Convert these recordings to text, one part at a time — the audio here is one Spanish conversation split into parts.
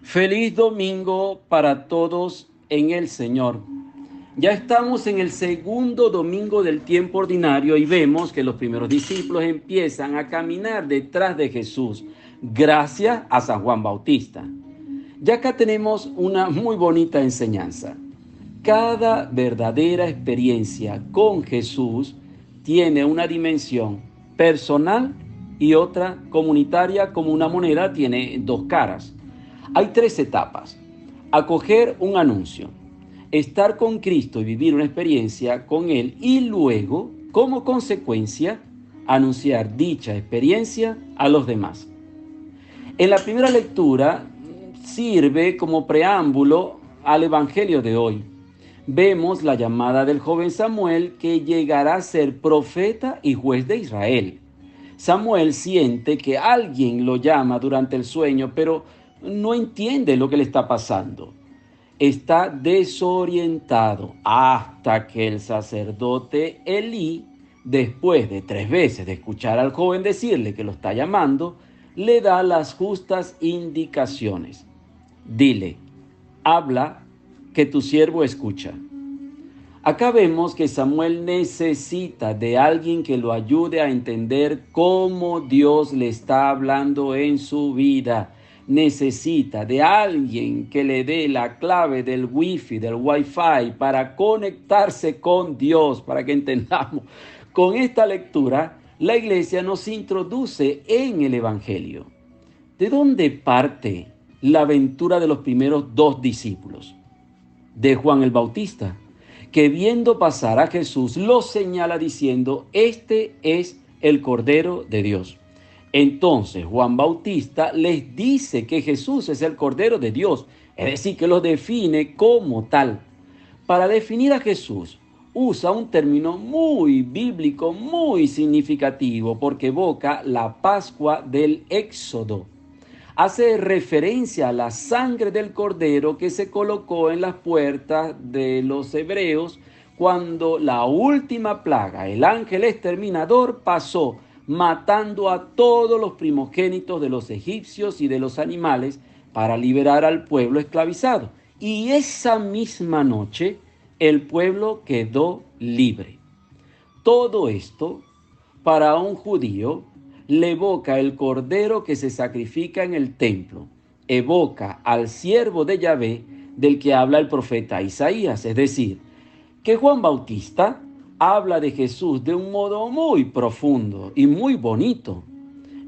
Feliz domingo para todos en el Señor. Ya estamos en el segundo domingo del tiempo ordinario y vemos que los primeros discípulos empiezan a caminar detrás de Jesús, gracias a San Juan Bautista. Ya acá tenemos una muy bonita enseñanza. Cada verdadera experiencia con Jesús tiene una dimensión personal y otra comunitaria, como una moneda tiene dos caras. Hay tres etapas: acoger un anuncio, estar con Cristo y vivir una experiencia con Él, y luego, como consecuencia, anunciar dicha experiencia a los demás. En la primera lectura sirve como preámbulo al Evangelio de hoy. Vemos la llamada del joven Samuel, que llegará a ser profeta y juez de Israel. Samuel siente que alguien lo llama durante el sueño, pero no entiende lo que le está pasando. Está desorientado hasta que el sacerdote Elí, después de 3 veces de escuchar al joven decirle que lo está llamando, le da las justas indicaciones. Dile: habla, que tu siervo escucha. Acá vemos que Samuel necesita de alguien que lo ayude a entender cómo Dios le está hablando en su vida. Necesita de alguien que le dé la clave del wifi, del wifi, para conectarse con Dios, para que entendamos. Con esta lectura, la iglesia nos introduce en el Evangelio. ¿De dónde parte la aventura de los primeros 2 discípulos? De Juan el Bautista, que viendo pasar a Jesús lo señala diciendo: este es el Cordero de Dios. Entonces Juan Bautista les dice que Jesús es el Cordero de Dios, es decir, que lo define como tal. Para definir a Jesús usa un término muy bíblico, muy significativo, porque evoca la Pascua del Éxodo. Hace referencia a la sangre del cordero que se colocó en las puertas de los hebreos cuando la última plaga, el ángel exterminador, pasó matando a todos los primogénitos de los egipcios y de los animales para liberar al pueblo esclavizado. Y esa misma noche el pueblo quedó libre. Todo esto, para un judío, le evoca el cordero que se sacrifica en el templo, evoca al siervo de Yahvé del que habla el profeta Isaías. Es decir, que Juan Bautista habla de Jesús de un modo muy profundo y muy bonito.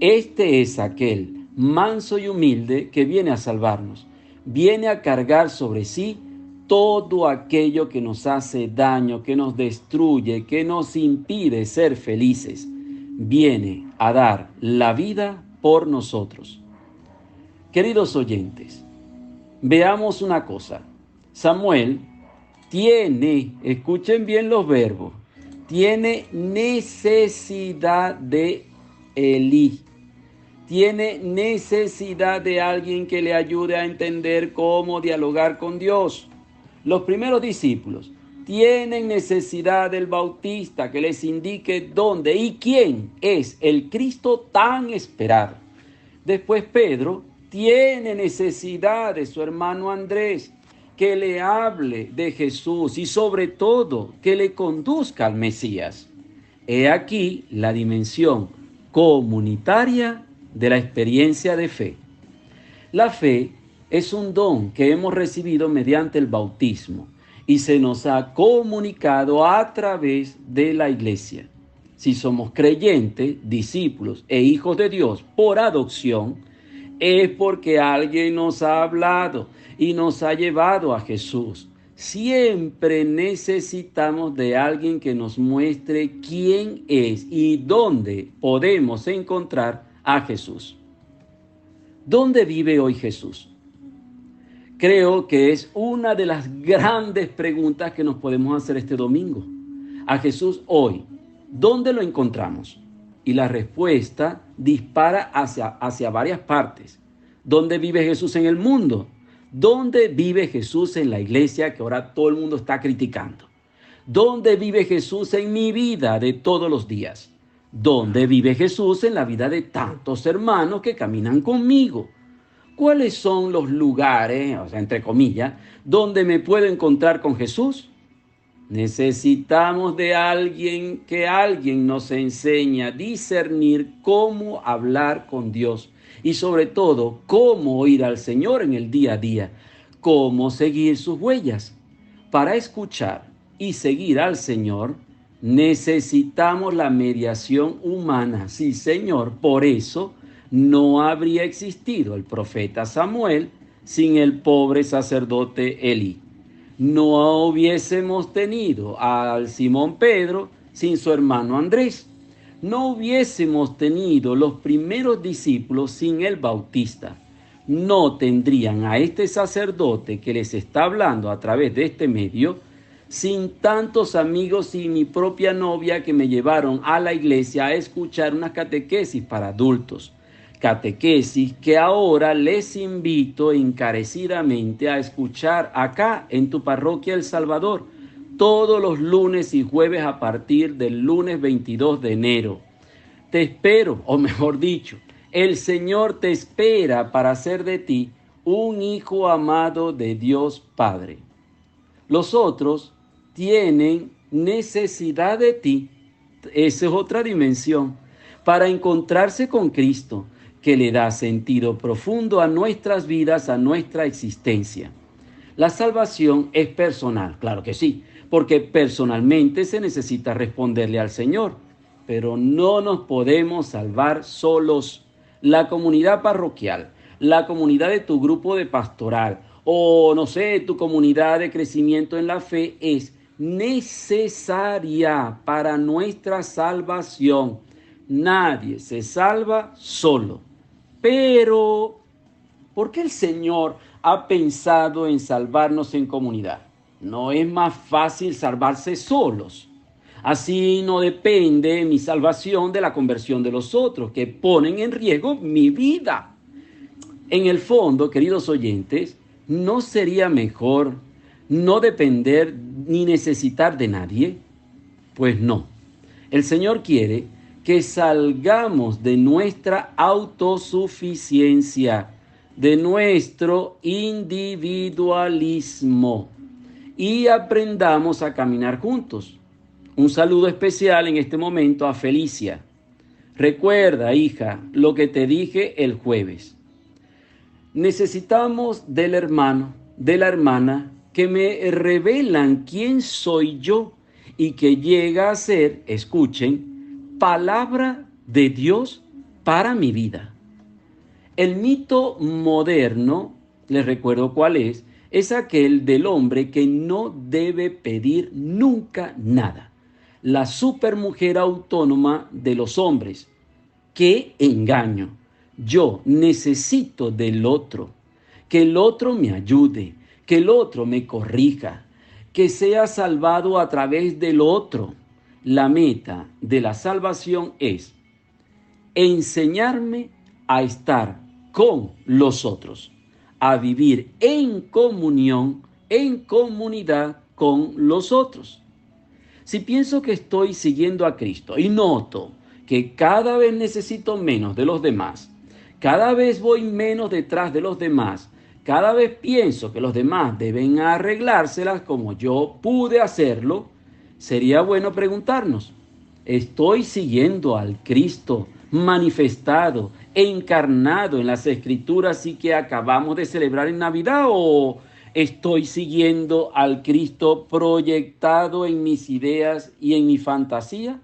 Este es aquel manso y humilde que viene a salvarnos, viene a cargar sobre sí todo aquello que nos hace daño, que nos destruye, que nos impide ser felices. Viene a dar la vida por nosotros. Queridos oyentes, veamos una cosa. Samuel escuchen bien los verbos, tiene necesidad de Elí. Tiene necesidad de alguien que le ayude a entender cómo dialogar con Dios. Los primeros discípulos tienen necesidad del Bautista que les indique dónde y quién es el Cristo tan esperado. Después Pedro tiene necesidad de su hermano Andrés, que le hable de Jesús y sobre todo que le conduzca al Mesías. He aquí la dimensión comunitaria de la experiencia de fe. La fe es un don que hemos recibido mediante el bautismo y se nos ha comunicado a través de la iglesia. Si somos creyentes, discípulos e hijos de Dios por adopción, es porque alguien nos ha hablado y nos ha llevado a Jesús. Siempre necesitamos de alguien que nos muestre quién es y dónde podemos encontrar a Jesús. ¿Dónde vive hoy Jesús? Creo que es una de las grandes preguntas que nos podemos hacer este domingo. A Jesús hoy, ¿dónde lo encontramos? Y la respuesta dispara hacia varias partes. ¿Dónde vive Jesús en el mundo? ¿Dónde vive Jesús en la iglesia que ahora todo el mundo está criticando? ¿Dónde vive Jesús en mi vida de todos los días? ¿Dónde vive Jesús en la vida de tantos hermanos que caminan conmigo? ¿Cuáles son los lugares, o sea, entre comillas, donde me puedo encontrar con Jesús? Necesitamos de alguien nos enseñe a discernir cómo hablar con Dios y sobre todo cómo oír al Señor en el día a día, cómo seguir sus huellas. Para escuchar y seguir al Señor necesitamos la mediación humana. Sí, Señor, por eso no habría existido el profeta Samuel sin el pobre sacerdote Elí. No hubiésemos tenido al Simón Pedro sin su hermano Andrés. No hubiésemos tenido los primeros discípulos sin el Bautista. No tendrían a este sacerdote que les está hablando a través de este medio, sin tantos amigos y mi propia novia que me llevaron a la iglesia a escuchar una catequesis para adultos. Catequesis que ahora les invito encarecidamente a escuchar acá en tu parroquia El Salvador, todos los lunes y jueves a partir del lunes 22 de enero. Te espero, o mejor dicho, el Señor te espera para hacer de ti un hijo amado de Dios Padre. Los otros tienen necesidad de ti, esa es otra dimensión, para encontrarse con Cristo, que le da sentido profundo a nuestras vidas, a nuestra existencia. La salvación es personal, claro que sí, porque personalmente se necesita responderle al Señor, pero no nos podemos salvar solos. La comunidad parroquial, la comunidad de tu grupo de pastoral o, no sé, tu comunidad de crecimiento en la fe es necesaria para nuestra salvación. Nadie se salva solo. Pero, ¿por qué el Señor ha pensado en salvarnos en comunidad? ¿No es más fácil salvarse solos? Así no depende mi salvación de la conversión de los otros, que ponen en riesgo mi vida. En el fondo, queridos oyentes, ¿no sería mejor no depender ni necesitar de nadie? Pues no. El Señor quiere que salgamos de nuestra autosuficiencia, de nuestro individualismo y aprendamos a caminar juntos. Un saludo especial en este momento a Felicia. Recuerda, hija, lo que te dije el jueves. Necesitamos del hermano, de la hermana, que me revelan quién soy yo y que llega a ser, escuchen, palabra de Dios para mi vida. El mito moderno, les recuerdo cuál es aquel del hombre que no debe pedir nunca nada. La supermujer autónoma de los hombres. ¡Qué engaño! Yo necesito del otro, que el otro me ayude, que el otro me corrija, que sea salvado a través del otro. La meta de la salvación es enseñarme a estar con los otros, a vivir en comunión, en comunidad con los otros. Si pienso que estoy siguiendo a Cristo y noto que cada vez necesito menos de los demás, cada vez voy menos detrás de los demás, cada vez pienso que los demás deben arreglárselas como yo pude hacerlo, sería bueno preguntarnos, ¿estoy siguiendo al Cristo manifestado, encarnado en las Escrituras y que acabamos de celebrar en Navidad? ¿O estoy siguiendo al Cristo proyectado en mis ideas y en mi fantasía?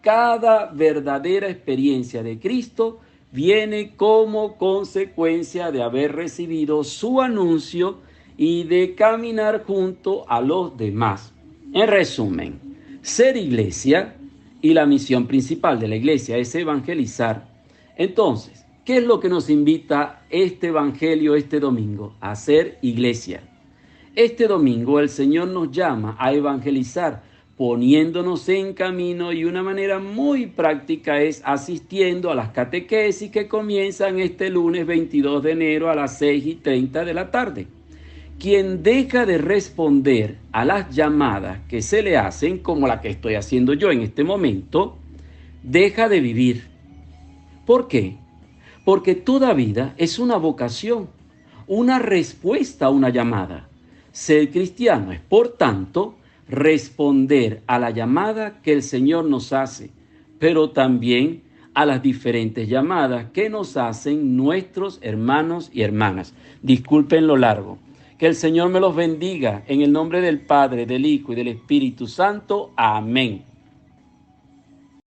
Cada verdadera experiencia de Cristo viene como consecuencia de haber recibido su anuncio y de caminar junto a los demás. En resumen, ser iglesia, y la misión principal de la iglesia es evangelizar. Entonces, ¿qué es lo que nos invita este evangelio este domingo? A ser iglesia. Este domingo el Señor nos llama a evangelizar, poniéndonos en camino, y una manera muy práctica es asistiendo a las catequesis que comienzan este lunes 22 de enero a las 6:30 de la tarde. Quien deja de responder a las llamadas que se le hacen, como la que estoy haciendo yo en este momento, deja de vivir. ¿Por qué? porque toda vida es una vocación, una respuesta a una llamada. Ser cristiano es, por tanto, responder a la llamada que el Señor nos hace, pero también a las diferentes llamadas que nos hacen nuestros hermanos y hermanas. Disculpen lo largo. Que el Señor me los bendiga en el nombre del Padre, del Hijo y del Espíritu Santo. Amén.